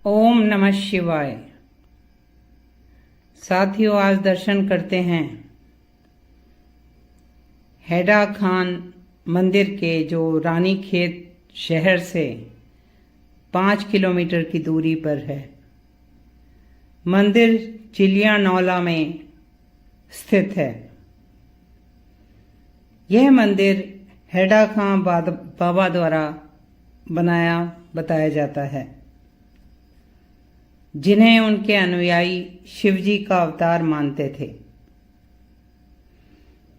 ओम नमः शिवाय। साथियों, आज दर्शन करते हैं हैडा खान मंदिर के, जो रानीखेत शहर से 5 किलोमीटर की दूरी पर है। मंदिर चिलियानौला में स्थित है। यह मंदिर हैडा खान बाबा द्वारा बनाया बताया जाता है, जिन्हें उनके अनुयायी शिवजी का अवतार मानते थे।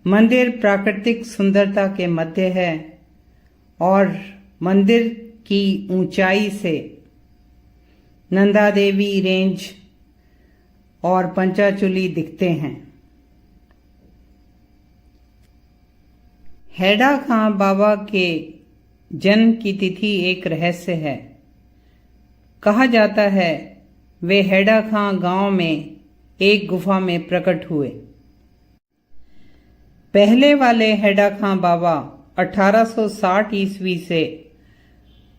मंदिर प्राकृतिक सुंदरता के मध्य है और मंदिर की ऊंचाई से नंदा देवी रेंज और पंचाचूली दिखते हैं। हैडा खां बाबा के जन्म की तिथि एक रहस्य है। कहा जाता है वे हैडा खां गांव में एक गुफा में प्रकट हुए। पहले वाले हैडा खां बाबा 1860 ईस्वी से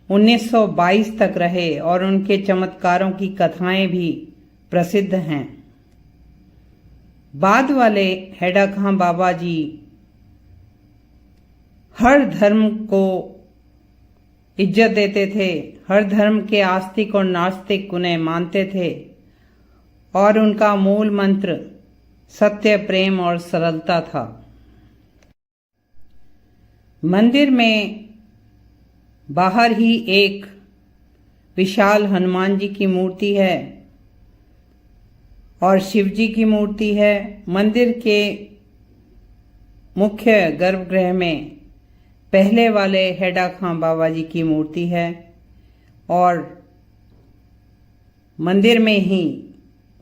1922 तक रहे और उनके चमत्कारों की कथाएं भी प्रसिद्ध हैं। बाद वाले हैडा खां बाबा जी हर धर्म को इज्जत देते थे, हर धर्म के आस्तिक और नास्तिक उन्हें मानते थे और उनका मूल मंत्र सत्य, प्रेम और सरलता था। मंदिर में बाहर ही एक विशाल हनुमान जी की मूर्ति है और शिव जी की मूर्ति है। मंदिर के मुख्य गर्भगृह में पहले वाले हैडा खां बाबा जी की मूर्ति है और मंदिर में ही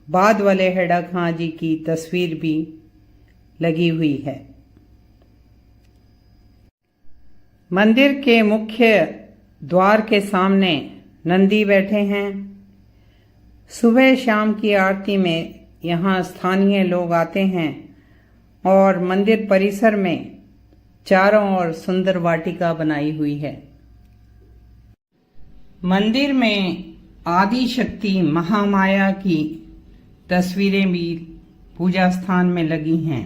बाद वाले हैडा खां जी की तस्वीर भी लगी हुई है। मंदिर के मुख्य द्वार के सामने नंदी बैठे हैं। सुबह शाम की आरती में यहाँ स्थानीय लोग आते हैं और मंदिर परिसर में चारों ओर सुंदर वाटिका बनाई हुई है। मंदिर में आदि शक्ति महामाया की तस्वीरें भी पूजा स्थान में लगी हैं।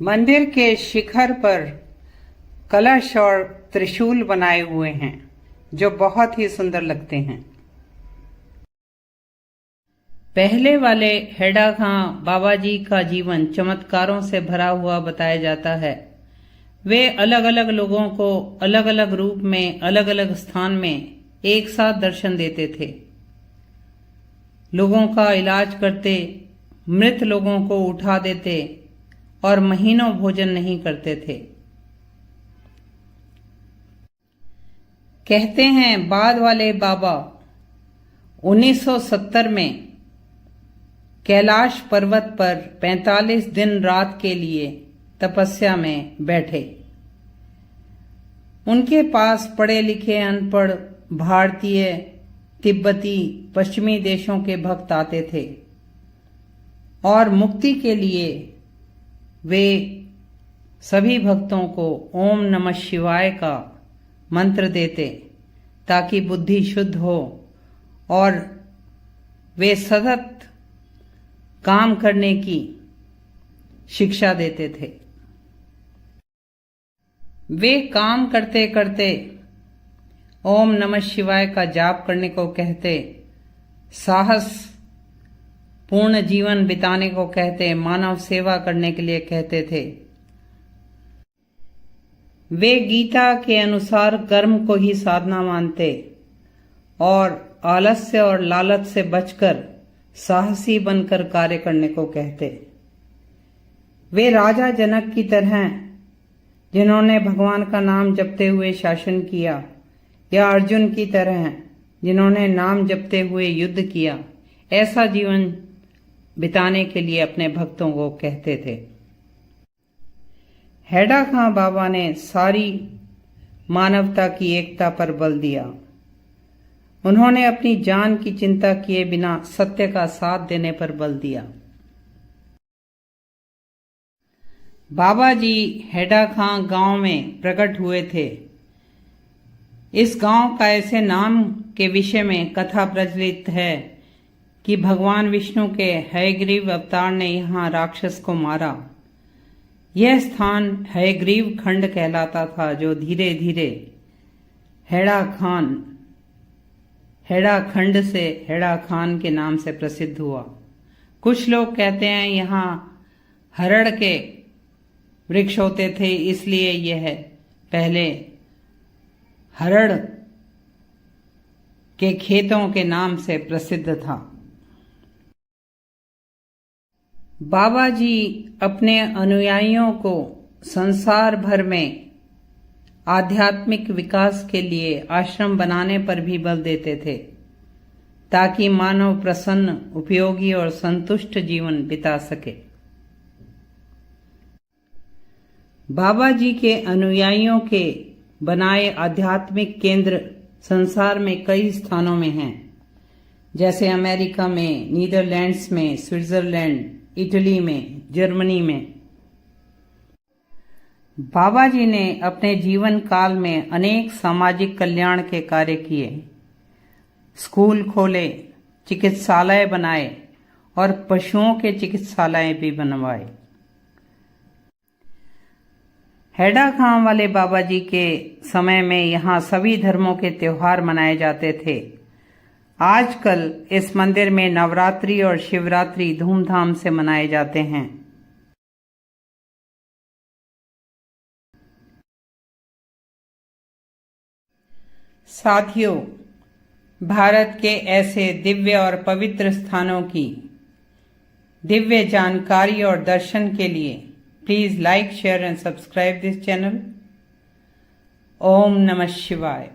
मंदिर के शिखर पर कलश और त्रिशूल बनाए हुए हैं, जो बहुत ही सुंदर लगते हैं। पहले वाले हैडा खां बाबा जी का जीवन चमत्कारों से भरा हुआ बताया जाता है। वे अलग अलग लोगों को अलग अलग रूप में अलग अलग स्थान में एक साथ दर्शन देते थे, लोगों का इलाज करते, मृत लोगों को उठा देते और महीनों भोजन नहीं करते थे। कहते हैं बाद वाले बाबा 1970 में कैलाश पर्वत पर 45 दिन रात के लिए तपस्या में बैठे। उनके पास पढ़े लिखे अनपढ़ भारतीय, तिब्बती, पश्चिमी देशों के भक्त आते थे और मुक्ति के लिए वे सभी भक्तों को ओम नमः शिवाय का मंत्र देते, ताकि बुद्धि शुद्ध हो और वे सतत काम करने की शिक्षा देते थे। वे काम करते करते ओम नमः शिवाय का जाप करने को कहते, साहस पूर्ण जीवन बिताने को कहते, मानव सेवा करने के लिए कहते थे। वे गीता के अनुसार कर्म को ही साधना मानते और आलस्य और लालच से बचकर साहसी बनकर कार्य करने को कहते। वे राजा जनक की तरह, जिन्होंने भगवान का नाम जपते हुए शासन किया, या अर्जुन की तरह जिन्होंने नाम जपते हुए युद्ध किया, ऐसा जीवन बिताने के लिए अपने भक्तों को कहते थे। हैडा खां बाबा ने सारी मानवता की एकता पर बल दिया। उन्होंने अपनी जान की चिंता किए बिना सत्य का साथ देने पर बल दिया। बाबा जी हैडा खां गांव में प्रकट हुए थे इस गांव का ऐसे नाम के विषय में कथा प्रचलित है कि भगवान विष्णु के हयग्रीव अवतार ने यहाँ राक्षस को मारा। यह स्थान हयग्रीव खंड कहलाता था, जो धीरे धीरे हेड़ा खंड से हेड़ा खान के नाम से प्रसिद्ध हुआ। कुछ लोग कहते हैं यहाँ हरड़ के वृक्ष होते थे, इसलिए यह पहले हरड़ के खेतों के नाम से प्रसिद्ध था। बाबा जी अपने अनुयायियों को संसार भर में आध्यात्मिक विकास के लिए आश्रम बनाने पर भी बल देते थे, ताकि मानव प्रसन्न, उपयोगी और संतुष्ट जीवन बिता सके। बाबा जी के अनुयायियों के बनाए आध्यात्मिक केंद्र संसार में कई स्थानों में हैं, जैसे अमेरिका में, नीदरलैंड्स में, स्विट्जरलैंड, इटली में, जर्मनी में। बाबा जी ने अपने जीवन काल में अनेक सामाजिक कल्याण के कार्य किए, स्कूल खोले, चिकित्सालय बनाए और पशुओं के चिकित्सालय भी बनवाए। हेड़ा गांव वाले बाबा जी के समय में यहाँ सभी धर्मों के त्योहार मनाए जाते थे। आजकल इस मंदिर में नवरात्रि और शिवरात्रि धूमधाम से मनाए जाते हैं। साथियों, भारत के ऐसे दिव्य और पवित्र स्थानों की दिव्य जानकारी और दर्शन के लिए please like, share and subscribe this channel. ओम नमः शिवाय।